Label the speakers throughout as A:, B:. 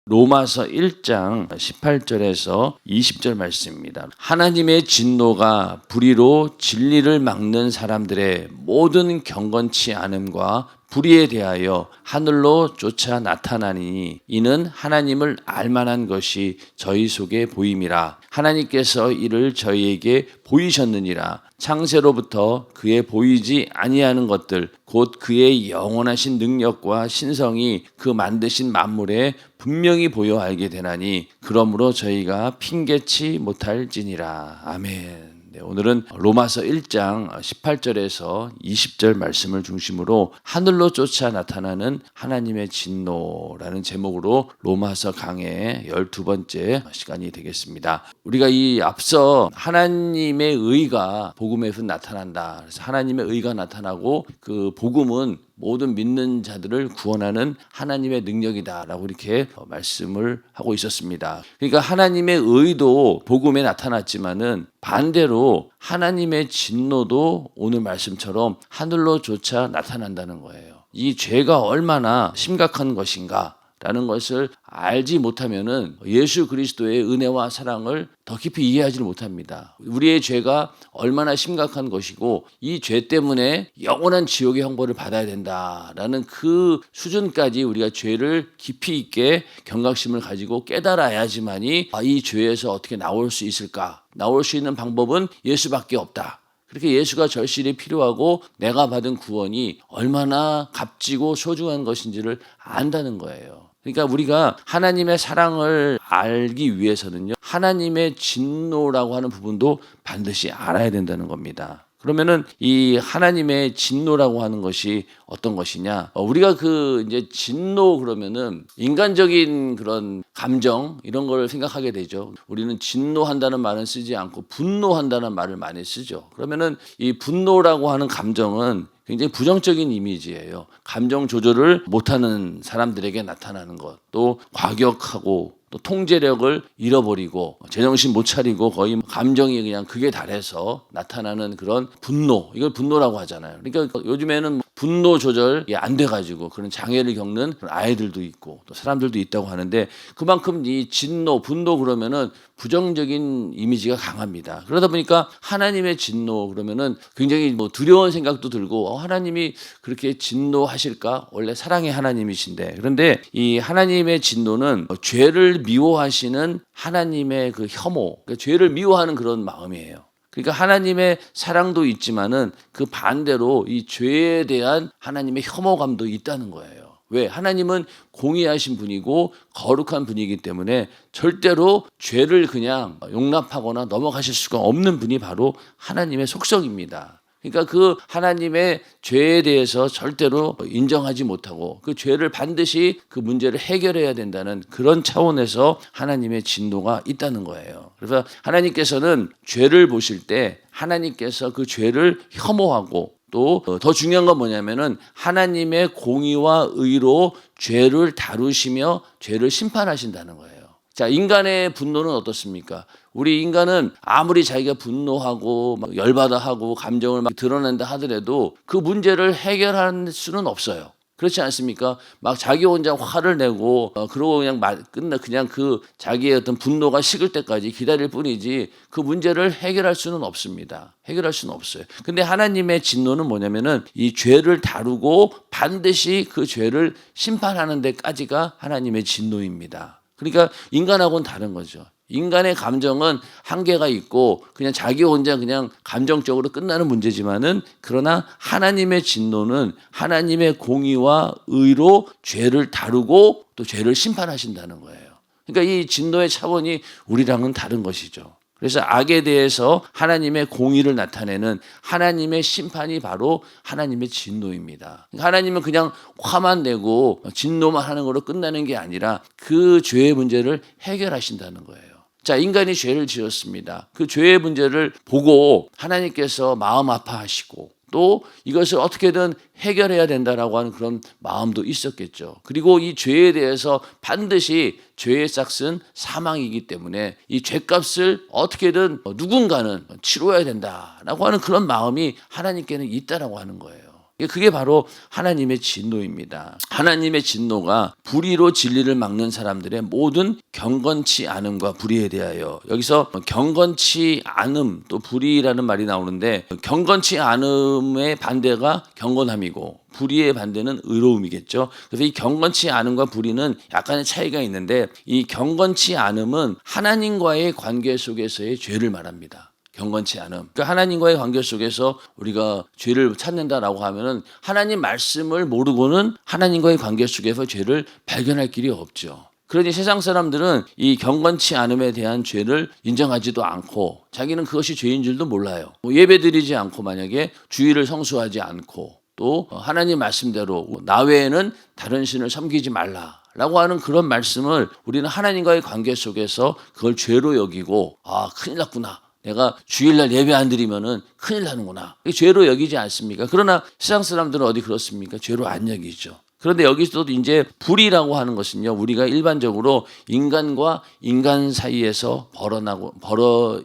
A: 로마서 1장 18절에서 20절 말씀입니다. 하나님의 진노가 불의로 진리를 막는 사람들의 모든 경건치 않음과 불의에 대하여 하늘로 쫓아 나타나니 이는 하나님을 알만한 것이 저희 속에 보임이라. 하나님께서 이를 저희에게 보이셨느니라. 창세로부터 그의 보이지 아니하는 것들 곧 그의 영원하신 능력과 신성이 그 만드신 만물에 분명히 보여 알게 되나니 그러므로 저희가 핑계치 못할지니라. 아멘. 오늘은 로마서 1장 18절에서 20절 말씀을 중심으로 하늘로 쫓아 나타나는 하나님의 진노라는 제목으로 로마서 강의 12번째 시간이 되겠습니다. 우리가 이 앞서 하나님의 의가 복음에서 나타난다. 그래서 하나님의 의가 나타나고 그 복음은 모든 믿는 자들을 구원하는 하나님의 능력이다라고 이렇게 말씀을 하고 있었습니다. 그러니까 하나님의 의도 복음에 나타났지만은 반대로 하나님의 진노도 오늘 말씀처럼 하늘로 쫓아 나타난다는 거예요. 이 죄가 얼마나 심각한 것인가 라는 것을 알지 못하면은 예수 그리스도의 은혜와 사랑을 더 깊이 이해하지 못합니다. 우리의 죄가 얼마나 심각한 것이고 이 죄 때문에 영원한 지옥의 형벌을 받아야 된다라는 그 수준까지 우리가 죄를 깊이 있게 경각심을 가지고 깨달아야지만이 이 죄에서 어떻게 나올 수 있을까? 나올 수 있는 방법은 예수밖에 없다. 그렇게 예수가 절실히 필요하고 내가 받은 구원이 얼마나 값지고 소중한 것인지를 안다는 거예요. 그러니까 우리가 하나님의 사랑을 알기 위해서는요, 하나님의 진노라고 하는 부분도 반드시 알아야 된다는 겁니다. 그러면은 이 하나님의 진노라고 하는 것이 어떤 것이냐? 우리가 이제 진노 그러면은 인간적인 그런 감정 이런 걸 생각하게 되죠. 우리는 진노한다는 말은 쓰지 않고 분노한다는 말을 많이 쓰죠. 그러면은 이 분노라고 하는 감정은 굉장히 부정적인 이미지예요. 감정 조절을 못하는 사람들에게 나타나는 것, 또 과격하고 또 통제력을 잃어버리고 제정신 못 차리고 거의 감정이 그냥 극에 달해서 나타나는 그런 분노, 이걸 분노라고 하잖아요. 그러니까 요즘에는 분노 조절이 안 돼가지고 그런 장애를 겪는 아이들도 있고 또 사람들도 있다고 하는데 그만큼 이 진노, 분노 그러면은 부정적인 이미지가 강합니다. 그러다 보니까 하나님의 진노 그러면은 굉장히 두려운 생각도 들고 하나님이 그렇게 진노하실까? 원래 사랑의 하나님이신데 그런데 이 하나님의 진노는 죄를 미워하시는 하나님의 그 혐오, 그러니까 죄를 미워하는 그런 마음이에요. 그러니까 하나님의 사랑도 있지만은 그 반대로 이 죄에 대한 하나님의 혐오감도 있다는 거예요. 왜? 하나님은 공의하신 분이고 거룩한 분이기 때문에 절대로 죄를 그냥 용납하거나 넘어가실 수가 없는 분이 바로 하나님의 속성입니다. 그러니까 그 하나님의 죄에 대해서 절대로 인정하지 못하고 그 죄를 반드시 그 문제를 해결해야 된다는 그런 차원에서 하나님의 진노가 있다는 거예요. 그래서 하나님께서는 죄를 보실 때 하나님께서 그 죄를 혐오하고 또 더 중요한 건 뭐냐면은 하나님의 공의와 의로 죄를 다루시며 죄를 심판하신다는 거예요. 자, 인간의 분노는 어떻습니까? 우리 인간은 아무리 자기가 분노하고 막 열받아 하고 감정을 막 드러낸다 하더라도 그 문제를 해결할 수는 없어요. 그렇지 않습니까? 막 자기 혼자 화를 내고 그러고 그냥 그 자기의 어떤 분노가 식을 때까지 기다릴 뿐이지 그 문제를 해결할 수는 없습니다. 해결할 수는 없어요. 근데 하나님의 진노는 뭐냐면은 이 죄를 다루고 반드시 그 죄를 심판하는 데까지가 하나님의 진노입니다. 그러니까 인간하고는 다른 거죠. 인간의 감정은 한계가 있고 그냥 자기 혼자 그냥 감정적으로 끝나는 문제지만은 그러나 하나님의 진노는 하나님의 공의와 의로 죄를 다루고 또 죄를 심판하신다는 거예요. 그러니까 이 진노의 차원이 우리랑은 다른 것이죠. 그래서 악에 대해서 하나님의 공의를 나타내는 하나님의 심판이 바로 하나님의 진노입니다. 하나님은 그냥 화만 내고 진노만 하는 걸로 끝나는 게 아니라 그 죄의 문제를 해결하신다는 거예요. 자, 인간이 죄를 지었습니다. 그 죄의 문제를 보고 하나님께서 마음 아파하시고 또 이것을 어떻게든 해결해야 된다라고 하는 그런 마음도 있었겠죠. 그리고 이 죄에 대해서 반드시 죄의 싹은 사망이기 때문에 이 죄값을 어떻게든 누군가는 치러야 된다라고 하는 그런 마음이 하나님께는 있다라고 하는 거예요. 그게 바로 하나님의 진노입니다. 하나님의 진노가 불의로 진리를 막는 사람들의 모든 경건치 않음과 불의에 대하여, 여기서 경건치 않음 또 불의라는 말이 나오는데, 경건치 않음의 반대가 경건함이고 불의의 반대는 의로움이겠죠. 그래서 이 경건치 않음과 불의는 약간의 차이가 있는데, 이 경건치 않음은 하나님과의 관계 속에서의 죄를 말합니다. 경건치 않음. 그러니까 하나님과의 관계 속에서 우리가 죄를 찾는다라고 하면은 하나님 말씀을 모르고는 하나님과의 관계 속에서 죄를 발견할 길이 없죠. 그러니 세상 사람들은 이 경건치 않음에 대한 죄를 인정하지도 않고 자기는 그것이 죄인 줄도 몰라요. 예배드리지 않고 만약에 주일을 성수하지 않고 또 하나님 말씀대로 나 외에는 다른 신을 섬기지 말라라고 하는 그런 말씀을 우리는 하나님과의 관계 속에서 그걸 죄로 여기고, 큰일 났구나. 내가 주일날 예배 안 드리면은 큰일 나는구나. 죄로 여기지 않습니까? 그러나 세상 사람들은 어디 그렇습니까? 죄로 안 여기죠. 그런데 여기서도 이제 불의라고 하는 것은요, 우리가 일반적으로 인간과 인간 사이에서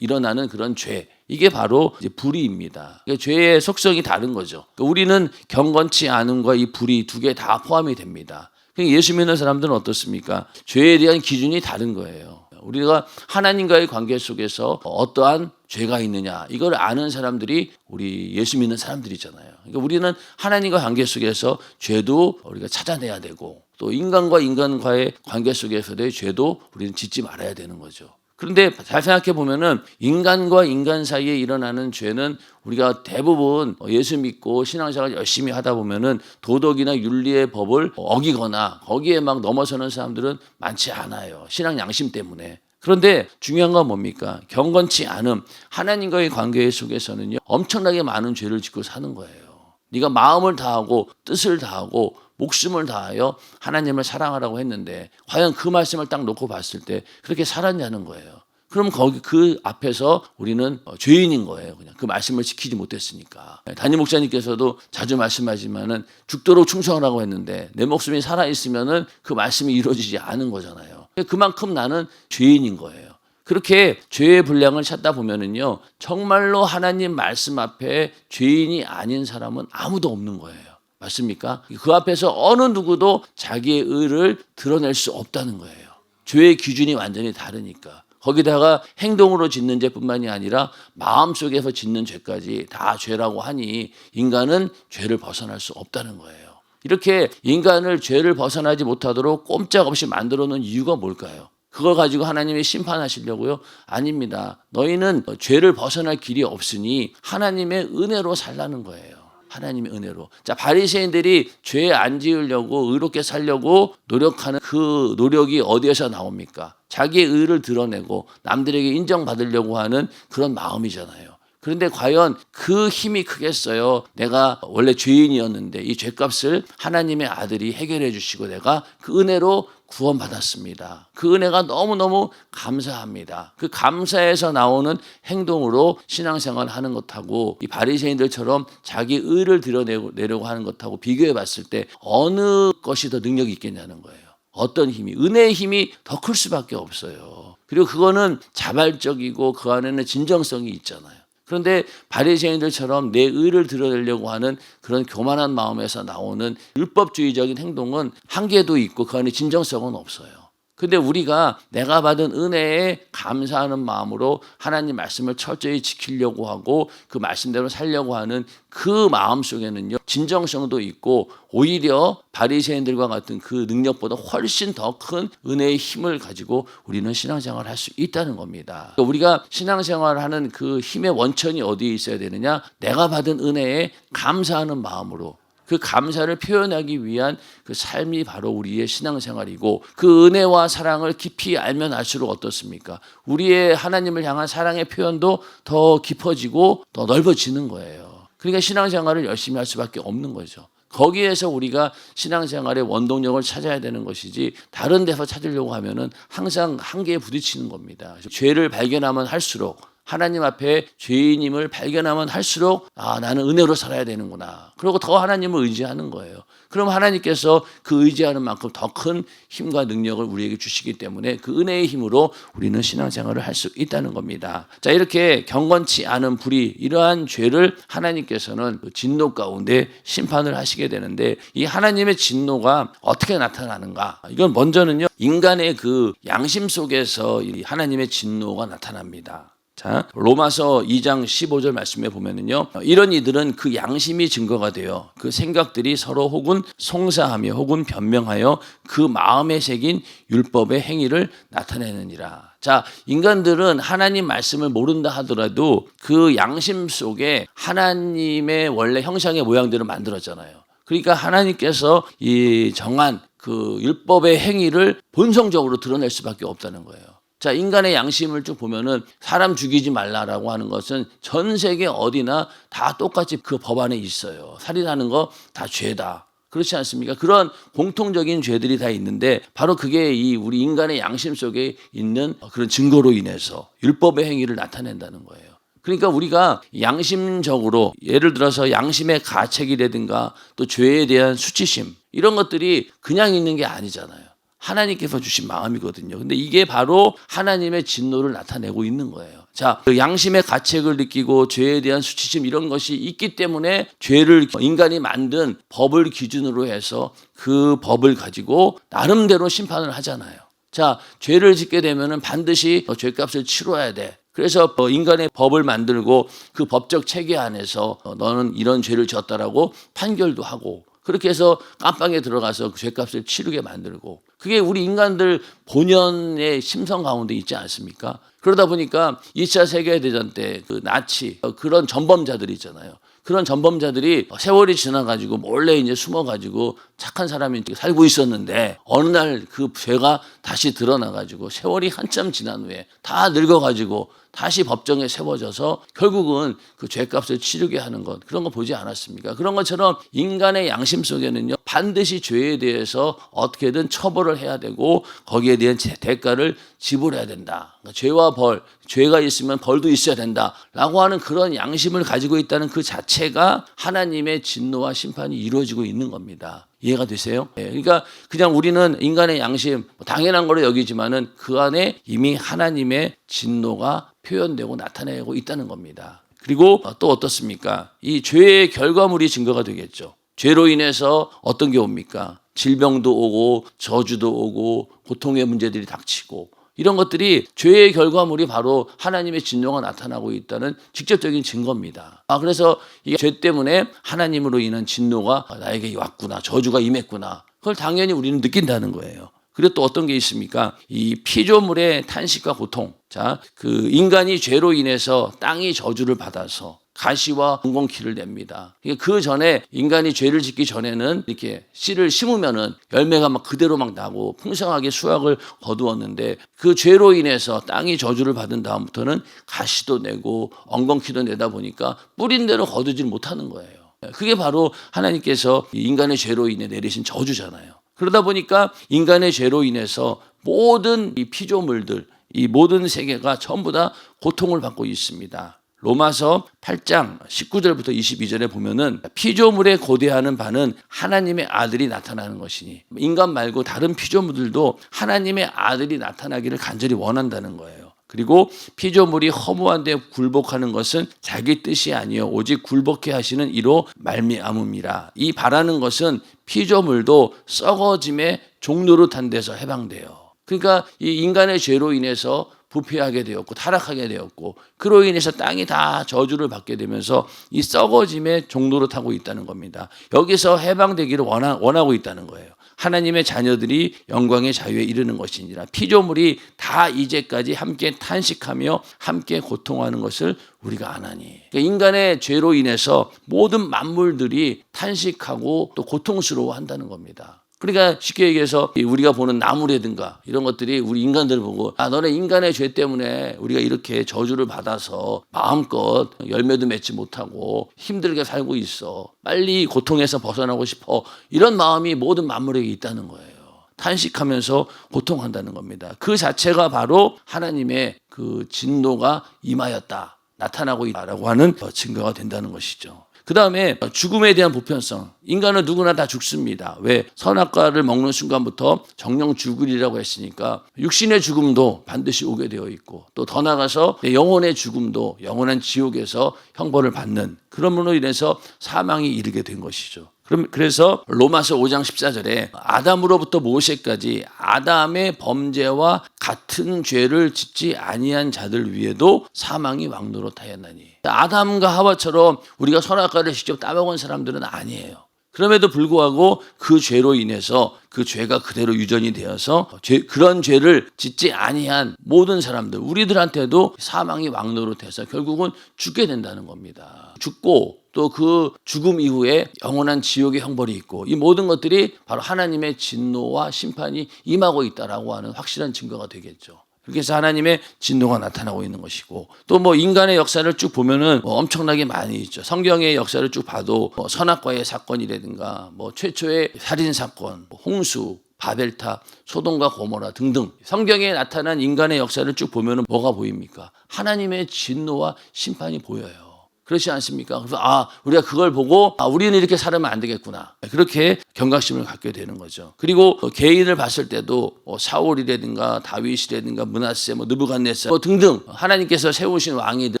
A: 일어나는 그런 죄, 이게 바로 이제 불의입니다. 그러니까 죄의 속성이 다른 거죠. 그러니까 우리는 경건치 않음과 이 불의 두 개 다 포함이 됩니다. 예수 믿는 사람들은 어떻습니까? 죄에 대한 기준이 다른 거예요. 우리가 하나님과의 관계 속에서 어떠한 죄가 있느냐, 이걸 아는 사람들이 우리 예수 믿는 사람들이잖아요. 그러니까 우리는 하나님과 관계 속에서 죄도 우리가 찾아내야 되고, 또 인간과 인간과의 관계 속에서의 죄도 우리는 짓지 말아야 되는 거죠. 그런데 잘 생각해 보면은 인간과 인간 사이에 일어나는 죄는 우리가 대부분 예수 믿고 신앙생활 열심히 하다 보면은 도덕이나 윤리의 법을 어기거나 거기에 막 넘어서는 사람들은 많지 않아요. 신앙 양심 때문에. 그런데 중요한 건 뭡니까? 경건치 않음, 하나님과의 관계 속에서는요, 엄청나게 많은 죄를 짓고 사는 거예요. 네가 마음을 다하고 뜻을 다하고 목숨을 다하여 하나님을 사랑하라고 했는데 과연 그 말씀을 딱 놓고 봤을 때 그렇게 살았냐는 거예요. 그럼 거기 그 앞에서 우리는 죄인인 거예요. 그냥 그 말씀을 지키지 못했으니까. 담임 목사님께서도 자주 말씀하지만은 죽도록 충성하라고 했는데 내 목숨이 살아 있으면은 그 말씀이 이루어지지 않은 거잖아요. 그만큼 나는 죄인인 거예요. 그렇게 죄의 분량을 찾다 보면은요, 정말로 하나님 말씀 앞에 죄인이 아닌 사람은 아무도 없는 거예요. 맞습니까? 그 앞에서 어느 누구도 자기의 의를 드러낼 수 없다는 거예요. 죄의 기준이 완전히 다르니까. 거기다가 행동으로 짓는 죄뿐만이 아니라 마음속에서 짓는 죄까지 다 죄라고 하니 인간은 죄를 벗어날 수 없다는 거예요. 이렇게 인간을 죄를 벗어나지 못하도록 꼼짝없이 만들어 놓은 이유가 뭘까요? 그걸 가지고 하나님이 심판하시려고요? 아닙니다. 너희는 죄를 벗어날 길이 없으니 하나님의 은혜로 살라는 거예요. 하나님의 은혜로. 자, 바리새인들이 죄 안 지으려고 의롭게 살려고 노력하는 그 노력이 어디에서 나옵니까? 자기의 의를 드러내고 남들에게 인정받으려고 하는 그런 마음이잖아요. 그런데 과연 그 힘이 크겠어요? 내가 원래 죄인이었는데 이 죄값을 하나님의 아들이 해결해 주시고 내가 그 은혜로 구원받았습니다. 그 은혜가 너무너무 감사합니다. 그 감사에서 나오는 행동으로 신앙생활 하는 것하고 이 바리새인들처럼 자기 의를 드러내려고 하는 것하고 비교해 봤을 때 어느 것이 더 능력이 있겠냐는 거예요. 어떤 힘이, 은혜의 힘이 더 클 수밖에 없어요. 그리고 그거는 자발적이고 그 안에는 진정성이 있잖아요. 그런데 바리새인들처럼 내 의를 드러내려고 하는 그런 교만한 마음에서 나오는 율법주의적인 행동은 한계도 있고 그 안에 진정성은 없어요. 근데 우리가 내가 받은 은혜에 감사하는 마음으로 하나님 말씀을 철저히 지키려고 하고 그 말씀대로 살려고 하는 그 마음 속에는요, 진정성도 있고 오히려 바리새인들과 같은 그 능력보다 훨씬 더 큰 은혜의 힘을 가지고 우리는 신앙생활을 할 수 있다는 겁니다. 우리가 신앙생활을 하는 그 힘의 원천이 어디에 있어야 되느냐? 내가 받은 은혜에 감사하는 마음으로 그 감사를 표현하기 위한 그 삶이 바로 우리의 신앙생활이고, 그 은혜와 사랑을 깊이 알면 알수록 어떻습니까? 우리의 하나님을 향한 사랑의 표현도 더 깊어지고 더 넓어지는 거예요. 그러니까 신앙생활을 열심히 할 수밖에 없는 거죠. 거기에서 우리가 신앙생활의 원동력을 찾아야 되는 것이지 다른 데서 찾으려고 하면은 항상 한계에 부딪히는 겁니다. 죄를 발견하면 할수록 하나님 앞에 죄인임을 발견하면 할수록 나는 은혜로 살아야 되는구나. 그리고 더 하나님을 의지하는 거예요. 그럼 하나님께서 그 의지하는 만큼 더 큰 힘과 능력을 우리에게 주시기 때문에 그 은혜의 힘으로 우리는 신앙생활을 할 수 있다는 겁니다. 자, 이렇게 경건치 않은 불의, 이러한 죄를 하나님께서는 진노 가운데 심판을 하시게 되는데, 이 하나님의 진노가 어떻게 나타나는가? 이건 먼저는요, 인간의 그 양심 속에서 이 하나님의 진노가 나타납니다. 자, 로마서 2장 15절 말씀에 보면은요, 이런 이들은 그 양심이 증거가 되어 그 생각들이 서로 혹은 송사하며 혹은 변명하여 그 마음에 새긴 율법의 행위를 나타내느니라. 자, 인간들은 하나님 말씀을 모른다 하더라도 그 양심 속에 하나님의 원래 형상의 모양대로 만들었잖아요. 그러니까 하나님께서 이 정한 그 율법의 행위를 본성적으로 드러낼 수밖에 없다는 거예요. 자, 인간의 양심을 쭉 보면은 사람 죽이지 말라라고 하는 것은 전 세계 어디나 다 똑같이 그 법 안에 있어요. 살인하는 거 다 죄다. 그렇지 않습니까? 그런 공통적인 죄들이 다 있는데 바로 그게 이 우리 인간의 양심 속에 있는 그런 증거로 인해서 율법의 행위를 나타낸다는 거예요. 그러니까 우리가 양심적으로, 예를 들어서 양심의 가책이라든가 또 죄에 대한 수치심, 이런 것들이 그냥 있는 게 아니잖아요. 하나님께서 주신 마음이거든요. 근데 이게 바로 하나님의 진노를 나타내고 있는 거예요. 자, 그 양심의 가책을 느끼고 죄에 대한 수치심, 이런 것이 있기 때문에 죄를 인간이 만든 법을 기준으로 해서 그 법을 가지고 나름대로 심판을 하잖아요. 자, 죄를 짓게 되면은 반드시 죄값을 치러야 돼. 그래서 인간의 법을 만들고 그 법적 체계 안에서 너는 이런 죄를 지었다라고 판결도 하고, 그렇게 해서 깜빵에 들어가서 그 죄값을 치르게 만들고, 그게 우리 인간들 본연의 심성 가운데 있지 않습니까? 그러다 보니까 2차 세계대전 때 그 나치, 그런 전범자들이 있잖아요. 그런 전범자들이 세월이 지나가지고 몰래 이제 숨어가지고 착한 사람이 살고 있었는데, 어느 날 그 죄가 다시 드러나가지고 세월이 한참 지난 후에 다 늙어가지고 다시 법정에 세워져서 결국은 그 죄값을 치르게 하는 것, 그런 거 보지 않았습니까? 그런 것처럼 인간의 양심 속에는요, 반드시 죄에 대해서 어떻게든 처벌을 해야 되고 거기에 대한 대가를 지불해야 된다. 그러니까 죄와 벌, 죄가 있으면 벌도 있어야 된다라고 하는 그런 양심을 가지고 있다는 그 자체가 하나님의 진노와 심판이 이루어지고 있는 겁니다. 이해가 되세요? 그러니까 그냥 우리는 인간의 양심 당연한 거로 여기지만은 그 안에 이미 하나님의 진노가 표현되고 나타내고 있다는 겁니다. 그리고 또 어떻습니까? 이 죄의 결과물이 증거가 되겠죠. 죄로 인해서 어떤 게 옵니까? 질병도 오고 저주도 오고 고통의 문제들이 닥치고, 이런 것들이 죄의 결과물이 바로 하나님의 진노가 나타나고 있다는 직접적인 증거입니다. 그래서 이게 죄 때문에 하나님으로 인한 진노가 나에게 왔구나, 저주가 임했구나, 그걸 당연히 우리는 느낀다는 거예요. 그리고 또 어떤 게 있습니까? 이 피조물의 탄식과 고통. 자, 그 인간이 죄로 인해서 땅이 저주를 받아서 가시와 엉겅퀴를 냅니다. 그 전에 인간이 죄를 짓기 전에는 이렇게 씨를 심으면은 열매가 막 그대로 막 나고 풍성하게 수확을 거두었는데, 그 죄로 인해서 땅이 저주를 받은 다음부터는 가시도 내고 엉겅퀴도 내다 보니까 뿌린 대로 거두질 못하는 거예요. 그게 바로 하나님께서 인간의 죄로 인해 내리신 저주잖아요. 그러다 보니까 인간의 죄로 인해서 모든 이 피조물들, 이 모든 세계가 전부 다 고통을 받고 있습니다. 로마서 8장 19절부터 22절에 보면은 피조물에 고대하는 바는 하나님의 아들이 나타나는 것이니, 인간 말고 다른 피조물들도 하나님의 아들이 나타나기를 간절히 원한다는 거예요. 그리고 피조물이 허무한 데 굴복하는 것은 자기 뜻이 아니요 오직 굴복해 하시는 이로 말미암음이라. 이 바라는 것은 피조물도 썩어짐의 종노릇한 데서 해방돼요. 그러니까 이 인간의 죄로 인해서 부패하게 되었고 타락하게 되었고, 그로 인해서 땅이 다 저주를 받게 되면서 이 썩어짐의 종노릇하고 있다는 겁니다. 여기서 해방되기를 원하고 있다는 거예요. 하나님의 자녀들이 영광의 자유에 이르는 것이니라. 피조물이 다 이제까지 함께 탄식하며 함께 고통하는 것을 우리가 아나니. 그러니까 인간의 죄로 인해서 모든 만물들이 탄식하고 또 고통스러워한다는 겁니다. 그러니까 쉽게 얘기해서 우리가 보는 나무라든가 이런 것들이 우리 인간들을 보고, 너네 인간의 죄 때문에 우리가 이렇게 저주를 받아서 마음껏 열매도 맺지 못하고 힘들게 살고 있어, 빨리 고통에서 벗어나고 싶어, 이런 마음이 모든 만물에게 있다는 거예요. 탄식하면서 고통한다는 겁니다. 그 자체가 바로 하나님의 그 진노가 임하였다, 나타나고 있다라고 하는 증거가 된다는 것이죠. 그 다음에 죽음에 대한 보편성. 인간은 누구나 다 죽습니다. 왜? 선악과를 먹는 순간부터 정령 죽으리라고 했으니까 육신의 죽음도 반드시 오게 되어 있고, 또 더 나아가서 영혼의 죽음도 영원한 지옥에서 형벌을 받는, 그러므로 인해서 사망이 이르게 된 것이죠. 그래서 로마서 5장 14절에 아담으로부터 모세까지 아담의 범죄와 같은 죄를 짓지 아니한 자들 위에도 사망이 왕노릇하였나니. 아담과 하와처럼 우리가 선악과를 직접 따먹은 사람들은 아니에요. 그럼에도 불구하고 그 죄로 인해서 그 죄가 그대로 유전이 되어서 그런 죄를 짓지 아니한 모든 사람들, 우리들한테도 사망이 왕노릇해서 결국은 죽게 된다는 겁니다. 죽고 또 그 죽음 이후에 영원한 지옥의 형벌이 있고, 이 모든 것들이 바로 하나님의 진노와 심판이 임하고 있다라고 하는 확실한 증거가 되겠죠. 그렇게 해서 하나님의 진노가 나타나고 있는 것이고, 또 뭐 인간의 역사를 쭉 보면은 엄청나게 많이 있죠. 성경의 역사를 쭉 봐도 선악과의 사건이라든가 최초의 살인 사건, 홍수, 바벨탑, 소돔과 고모라 등등 성경에 나타난 인간의 역사를 쭉 보면은 뭐가 보입니까? 하나님의 진노와 심판이 보여요. 그렇지 않습니까? 그래서 우리가 그걸 보고 우리는 이렇게 살면 안 되겠구나, 그렇게 경각심을 갖게 되는 거죠. 그리고 개인을 봤을 때도 사울이라든가 다윗이라든가 므낫세, 느부갓네살 등등 하나님께서 세우신 왕이든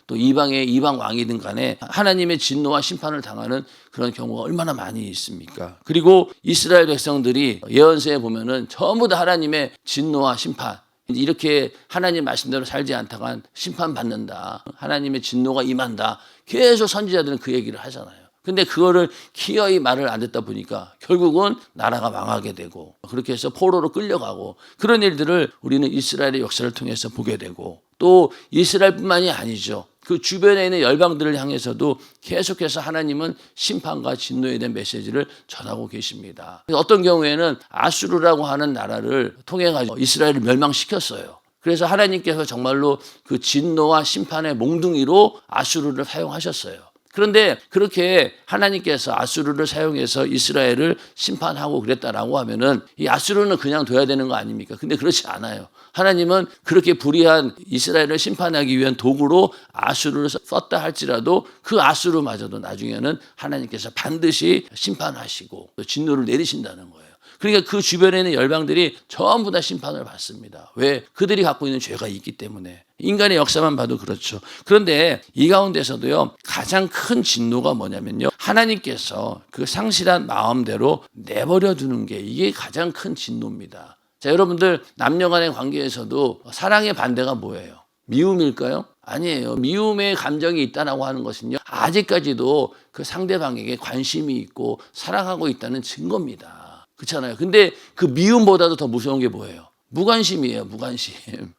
A: 또 이방 왕이든 간에 하나님의 진노와 심판을 당하는 그런 경우가 얼마나 많이 있습니까? 그리고 이스라엘 백성들이 예언서에 보면은 전부 다 하나님의 진노와 심판, 이렇게 하나님 말씀대로 살지 않다간 심판받는다, 하나님의 진노가 임한다, 계속 선지자들은 그 얘기를 하잖아요. 근데 그거를 기어이 말을 안 듣다 보니까 결국은 나라가 망하게 되고, 그렇게 해서 포로로 끌려가고, 그런 일들을 우리는 이스라엘의 역사를 통해서 보게 되고, 또 이스라엘뿐만이 아니죠. 그 주변에 있는 열방들을 향해서도 계속해서 하나님은 심판과 진노에 대한 메시지를 전하고 계십니다. 어떤 경우에는 아수르라고 하는 나라를 통해 가지고 이스라엘을 멸망시켰어요. 그래서 하나님께서 정말로 그 진노와 심판의 몽둥이로 아수르를 사용하셨어요. 그런데 그렇게 하나님께서 아수르를 사용해서 이스라엘을 심판하고 그랬다라고 하면은 이 아수르는 그냥 둬야 되는 거 아닙니까? 근데 그렇지 않아요. 하나님은 그렇게 불의한 이스라엘을 심판하기 위한 도구로 아수르를 썼다 할지라도 그 아수르마저도 나중에는 하나님께서 반드시 심판하시고 또 진노를 내리신다는 거예요. 그러니까 그 주변에 있는 열방들이 전부 다 심판을 받습니다. 왜? 그들이 갖고 있는 죄가 있기 때문에. 인간의 역사만 봐도 그렇죠. 그런데 이 가운데서도요, 가장 큰 진노가 뭐냐면요, 하나님께서 그 상실한 마음대로 내버려 두는 게, 이게 가장 큰 진노입니다. 자, 여러분들 남녀 간의 관계에서도 사랑의 반대가 뭐예요? 미움일까요? 아니에요. 미움의 감정이 있다라고 하는 것은요, 아직까지도 그 상대방에게 관심이 있고 사랑하고 있다는 증거입니다. 그렇잖아요. 근데 그 미움보다도 더 무서운 게 뭐예요? 무관심이에요. 무관심.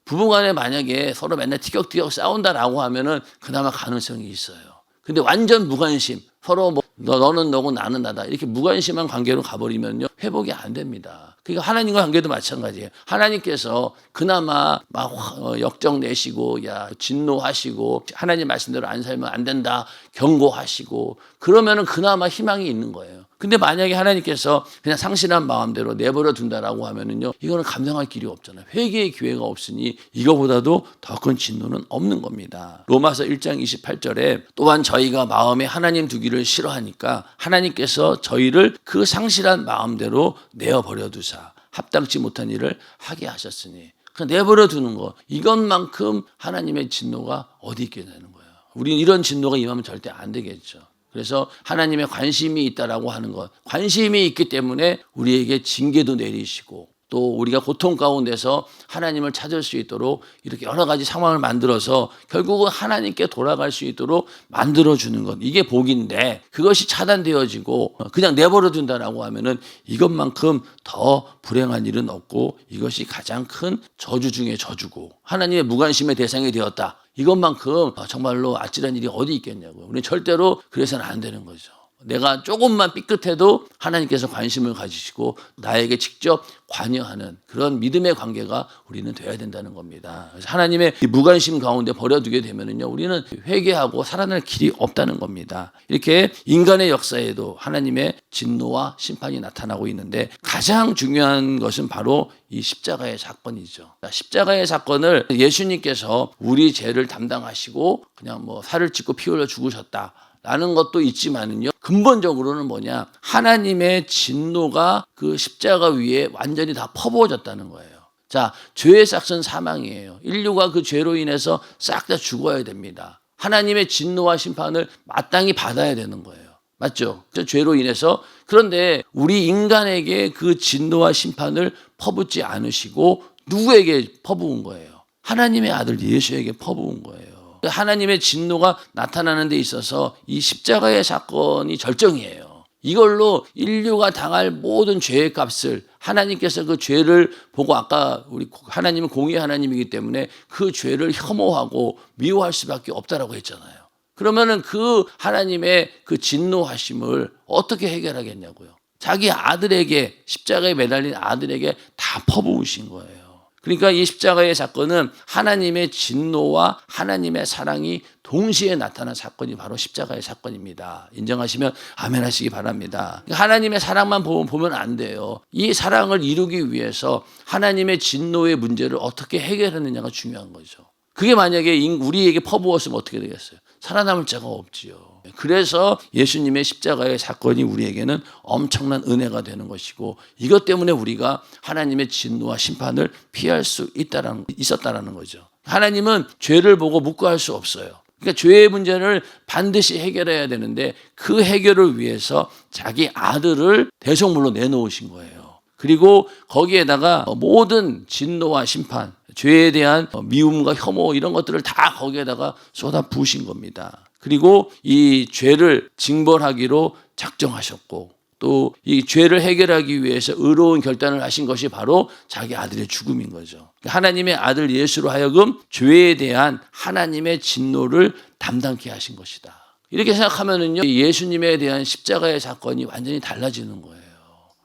A: 부부간에 만약에 서로 맨날 티격태격 싸운다라고 하면은 그나마 가능성이 있어요. 근데 완전 무관심, 서로 너는 너고 나는 나다, 이렇게 무관심한 관계로 가버리면요, 회복이 안 됩니다. 그러니까 하나님과 관계도 마찬가지예요. 하나님께서 그나마 막 역정 내시고, 진노하시고, 하나님 말씀대로 안 살면 안 된다 경고하시고, 그러면은 그나마 희망이 있는 거예요. 근데 만약에 하나님께서 그냥 상실한 마음대로 내버려 둔다라고 하면은요, 이거는 감당할 길이 없잖아요. 회개의 기회가 없으니 이거보다도 더 큰 진노는 없는 겁니다. 로마서 1장 28절에 또한 저희가 마음에 하나님 두기를 싫어하니까 하나님께서 저희를 그 상실한 마음대로 내어버려 두사 합당치 못한 일을 하게 하셨으니, 내버려 두는 거, 이것만큼 하나님의 진노가 어디 있겠냐는 거예요. 우리는 이런 진노가 임하면 절대 안 되겠죠. 그래서 하나님의 관심이 있다라고 하는 것, 관심이 있기 때문에 우리에게 징계도 내리시고, 또 우리가 고통 가운데서 하나님을 찾을 수 있도록 이렇게 여러 가지 상황을 만들어서 결국은 하나님께 돌아갈 수 있도록 만들어주는 것, 이게 복인데, 그것이 차단되어지고 그냥 내버려 둔다라고 하면은 이것만큼 더 불행한 일은 없고, 이것이 가장 큰 저주 중에 저주고, 하나님의 무관심의 대상이 되었다, 이것만큼 정말로 아찔한 일이 어디 있겠냐고요. 우리는 절대로 그래서는 안 되는 거죠. 내가 조금만 삐끗해도 하나님께서 관심을 가지시고 나에게 직접 관여하는 그런 믿음의 관계가 우리는 돼야 된다는 겁니다. 그래서 하나님의 이 무관심 가운데 버려두게 되면은요, 우리는 회개하고 살아날 길이 없다는 겁니다. 이렇게 인간의 역사에도 하나님의 진노와 심판이 나타나고 있는데 가장 중요한 것은 바로 이 십자가의 사건이죠. 십자가의 사건을 예수님께서 우리 죄를 담당하시고 그냥 뭐 살을 찢고 피 흘려 죽으셨다 라는 것도 있지만은요, 근본적으로는 뭐냐, 하나님의 진노가 그 십자가 위에 완전히 다 퍼부어졌다는 거예요. 자, 죄의 삭은 사망이에요. 인류가 그 죄로 인해서 싹 다 죽어야 됩니다. 하나님의 진노와 심판을 마땅히 받아야 되는 거예요. 맞죠? 그 죄로 인해서. 그런데 우리 인간에게 그 진노와 심판을 퍼붓지 않으시고 누구에게 퍼부은 거예요? 하나님의 아들 예수에게 퍼부은 거예요. 하나님의 진노가 나타나는 데 있어서 이 십자가의 사건이 절정이에요. 이걸로 인류가 당할 모든 죄의 값을 하나님께서 그 죄를 보고, 아까 우리 하나님은 공의 하나님이기 때문에 그 죄를 혐오하고 미워할 수밖에 없다라고 했잖아요. 그러면은 그 하나님의 그 진노하심을 어떻게 해결하겠냐고요. 자기 아들에게, 십자가에 매달린 아들에게 다 퍼부으신 거예요. 그러니까 이 십자가의 사건은 하나님의 진노와 하나님의 사랑이 동시에 나타난 사건이 바로 십자가의 사건입니다. 인정하시면 아멘 하시기 바랍니다. 하나님의 사랑만 보면 안 돼요. 이 사랑을 이루기 위해서 하나님의 진노의 문제를 어떻게 해결하느냐가 중요한 거죠. 그게 만약에 우리에게 퍼부었으면 어떻게 되겠어요? 살아남을 자가 없지요. 그래서 예수님의 십자가의 사건이 우리에게는 엄청난 은혜가 되는 것이고, 이것 때문에 우리가 하나님의 진노와 심판을 피할 수 있었다라는 거죠. 하나님은 죄를 보고 묵과할 수 없어요. 그러니까 죄의 문제를 반드시 해결해야 되는데 그 해결을 위해서 자기 아들을 대속물로 내놓으신 거예요. 그리고 거기에다가 모든 진노와 심판, 죄에 대한 미움과 혐오 이런 것들을 다 거기에다가 쏟아 부으신 겁니다. 그리고 이 죄를 징벌하기로 작정하셨고, 또 이 죄를 해결하기 위해서 의로운 결단을 하신 것이 바로 자기 아들의 죽음인 거죠. 하나님의 아들 예수로 하여금 죄에 대한 하나님의 진노를 담당케 하신 것이다. 이렇게 생각하면은요, 예수님에 대한 십자가의 사건이 완전히 달라지는 거예요.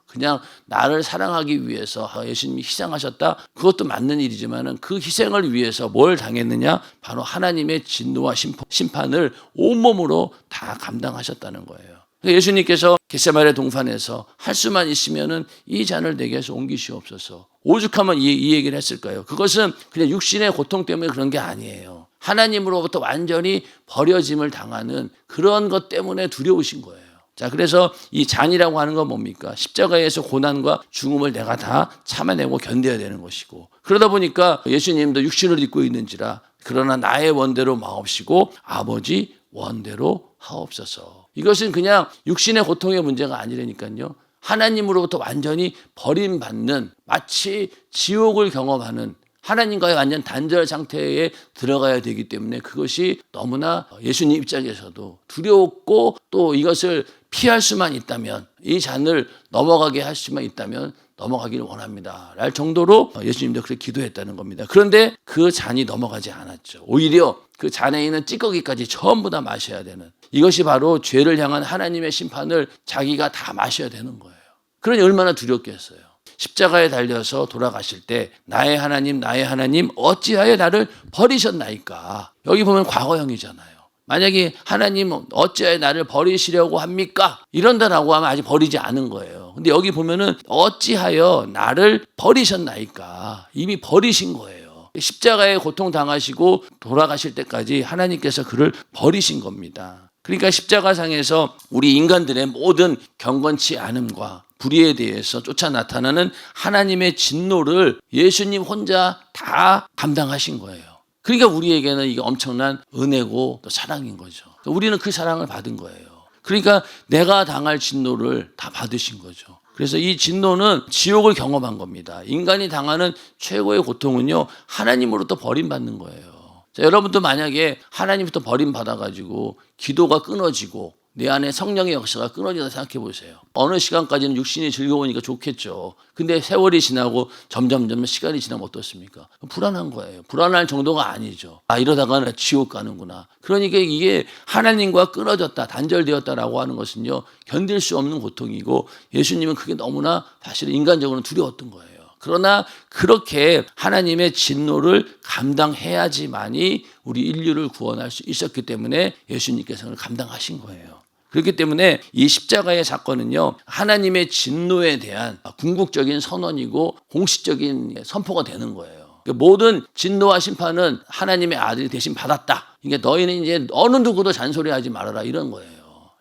A: 그냥 나를 사랑하기 위해서 예수님이 희생하셨다, 그것도 맞는 일이지만 그 희생을 위해서 뭘 당했느냐, 바로 하나님의 진노와 심판을 온몸으로 다 감당하셨다는 거예요. 예수님께서 겟세마네 동산에서 할 수만 있으면은 이 잔을 내게서 옮기시옵소서, 오죽하면 이 얘기를 했을까요? 그것은 그냥 육신의 고통 때문에 그런 게 아니에요. 하나님으로부터 완전히 버려짐을 당하는 그런 것 때문에 두려우신 거예요. 자, 그래서 이 잔이라고 하는 건 뭡니까? 십자가에서 고난과 죽음을 내가 다 참아내고 견뎌야 되는 것이고, 그러다 보니까 예수님도 육신을 입고 있는지라 그러나 나의 원대로 마옵시고 아버지 원대로 하옵소서. 이것은 그냥 육신의 고통의 문제가 아니라니까요. 하나님으로부터 완전히 버림받는, 마치 지옥을 경험하는, 하나님과의 완전 단절 상태에 들어가야 되기 때문에 그것이 너무나 예수님 입장에서도 두려웠고, 또 이것을 피할 수만 있다면, 이 잔을 넘어가게 할 수만 있다면 넘어가기를 원합니다 랄 정도로 예수님도 그렇게 기도했다는 겁니다. 그런데 그 잔이 넘어가지 않았죠. 오히려 그 잔에 있는 찌꺼기까지 전부 다 마셔야 되는, 이것이 바로 죄를 향한 하나님의 심판을 자기가 다 마셔야 되는 거예요. 그러니 얼마나 두렵겠어요. 십자가에 달려서 돌아가실 때 나의 하나님 어찌하여 나를 버리셨나이까. 여기 보면 과거형이잖아요. 만약에 하나님 어찌하여 나를 버리시려고 합니까? 이런다라고 하면 아직 버리지 않은 거예요. 근데 여기 보면은 어찌하여 나를 버리셨나이까. 이미 버리신 거예요. 십자가에 고통당하시고 돌아가실 때까지 하나님께서 그를 버리신 겁니다. 그러니까 십자가상에서 우리 인간들의 모든 경건치 않음과 불의에 대해서 쫓아 나타나는 하나님의 진노를 예수님 혼자 다 감당하신 거예요. 그러니까 우리에게는 이게 엄청난 은혜고 또 사랑인 거죠. 우리는 그 사랑을 받은 거예요. 그러니까 내가 당할 진노를 다 받으신 거죠. 그래서 이 진노는 지옥을 경험한 겁니다. 인간이 당하는 최고의 고통은요, 하나님으로부터 버림받는 거예요. 자, 여러분도 만약에 하나님부터 버림받아가지고 기도가 끊어지고 내 안에 성령의 역사가 끊어지다 생각해 보세요. 어느 시간까지는 육신이 즐거우니까 좋겠죠. 근데 세월이 지나고 점점 시간이 지나면 어떻습니까? 불안한 거예요. 불안할 정도가 아니죠. 이러다가 지옥 가는구나. 그러니까 이게 하나님과 끊어졌다, 단절되었다라고 하는 것은요, 견딜 수 없는 고통이고 예수님은 그게 너무나 사실은 인간적으로는 두려웠던 거예요. 그러나 그렇게 하나님의 진노를 감당해야지만이 우리 인류를 구원할 수 있었기 때문에 예수님께서는 감당하신 거예요. 그렇기 때문에 이 십자가의 사건은요, 하나님의 진노에 대한 궁극적인 선언이고 공식적인 선포가 되는 거예요. 모든 진노와 심판은 하나님의 아들이 대신 받았다. 그러니까 너희는 이제 어느 누구도 잔소리하지 말아라, 이런 거예요.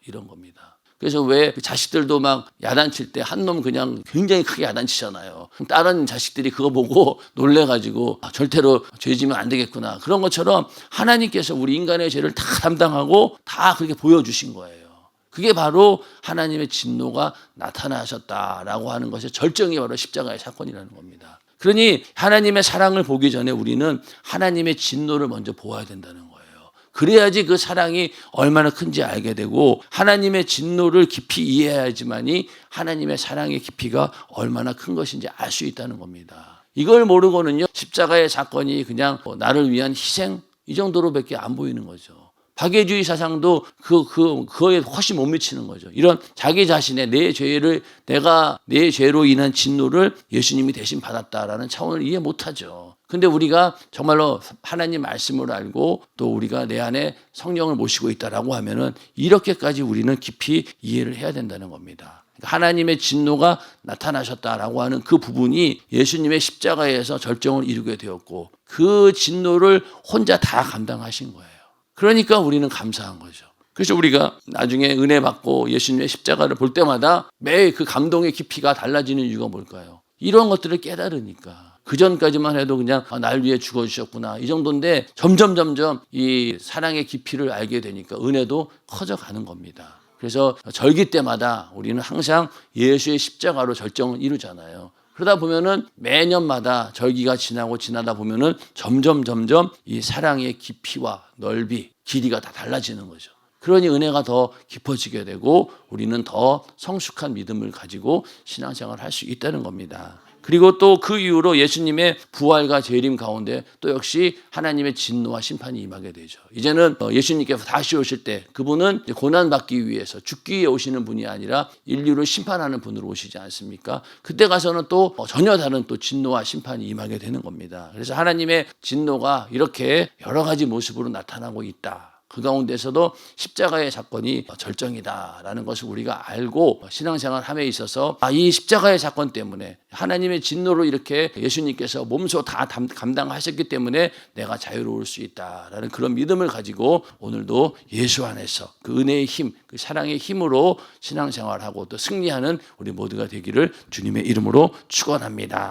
A: 이런 겁니다. 그래서 왜 자식들도 막 야단칠 때 한 놈 그냥 굉장히 크게 야단치잖아요. 다른 자식들이 그거 보고 놀래가지고 절대로 죄 지면 안 되겠구나. 그런 것처럼 하나님께서 우리 인간의 죄를 다 담당하고 다 그렇게 보여주신 거예요. 그게 바로 하나님의 진노가 나타나셨다라고 하는 것의 절정이 바로 십자가의 사건이라는 겁니다. 그러니 하나님의 사랑을 보기 전에 우리는 하나님의 진노를 먼저 보아야 된다는 거예요. 그래야지 그 사랑이 얼마나 큰지 알게 되고 하나님의 진노를 깊이 이해해야지만이 하나님의 사랑의 깊이가 얼마나 큰 것인지 알 수 있다는 겁니다. 이걸 모르고는요, 십자가의 사건이 그냥 나를 위한 희생 이 정도로밖에 안 보이는 거죠. 박애주의 사상도 그거에 훨씬 못 미치는 거죠. 이런 자기 자신의 내 죄를 내가 내 죄로 인한 진노를 예수님이 대신 받았다라는 차원을 이해 못하죠. 근데 우리가 정말로 하나님 말씀을 알고 또 우리가 내 안에 성령을 모시고 있다라고 하면은 이렇게까지 우리는 깊이 이해를 해야 된다는 겁니다. 하나님의 진노가 나타나셨다라고 하는 그 부분이 예수님의 십자가에서 절정을 이루게 되었고 그 진노를 혼자 다 감당하신 거예요. 그러니까 우리는 감사한 거죠. 그래서 우리가 나중에 은혜 받고 예수님의 십자가를 볼 때마다 매일 그 감동의 깊이가 달라지는 이유가 뭘까요? 이런 것들을 깨달으니까. 그전까지만 해도 그냥 날 위해 죽어주셨구나 이 정도인데 점점 이 사랑의 깊이를 알게 되니까 은혜도 커져가는 겁니다. 그래서 절기 때마다 우리는 항상 예수의 십자가로 절정을 이루잖아요. 그러다 보면은 매년마다 절기가 지나다 보면은 점점 이 사랑의 깊이와 넓이, 길이가 다 달라지는 거죠. 그러니 은혜가 더 깊어지게 되고 우리는 더 성숙한 믿음을 가지고 신앙생활을 할 수 있다는 겁니다. 그리고 또 그 이후로 예수님의 부활과 재림 가운데 또 역시 하나님의 진노와 심판이 임하게 되죠. 이제는 예수님께서 다시 오실 때 그분은 고난받기 위해서 죽기 위해 오시는 분이 아니라 인류를 심판하는 분으로 오시지 않습니까? 그때 가서는 또 전혀 다른 또 진노와 심판이 임하게 되는 겁니다. 그래서 하나님의 진노가 이렇게 여러 가지 모습으로 나타나고 있다. 그 가운데서도 십자가의 사건이 절정이다라는 것을 우리가 알고 신앙생활 함에 있어서 이 십자가의 사건 때문에 하나님의 진노로 이렇게 예수님께서 몸소 다 감당하셨기 때문에 내가 자유로울 수 있다라는 그런 믿음을 가지고 오늘도 예수 안에서 그 은혜의 힘, 그 사랑의 힘으로 신앙생활하고 또 승리하는 우리 모두가 되기를 주님의 이름으로 축원합니다.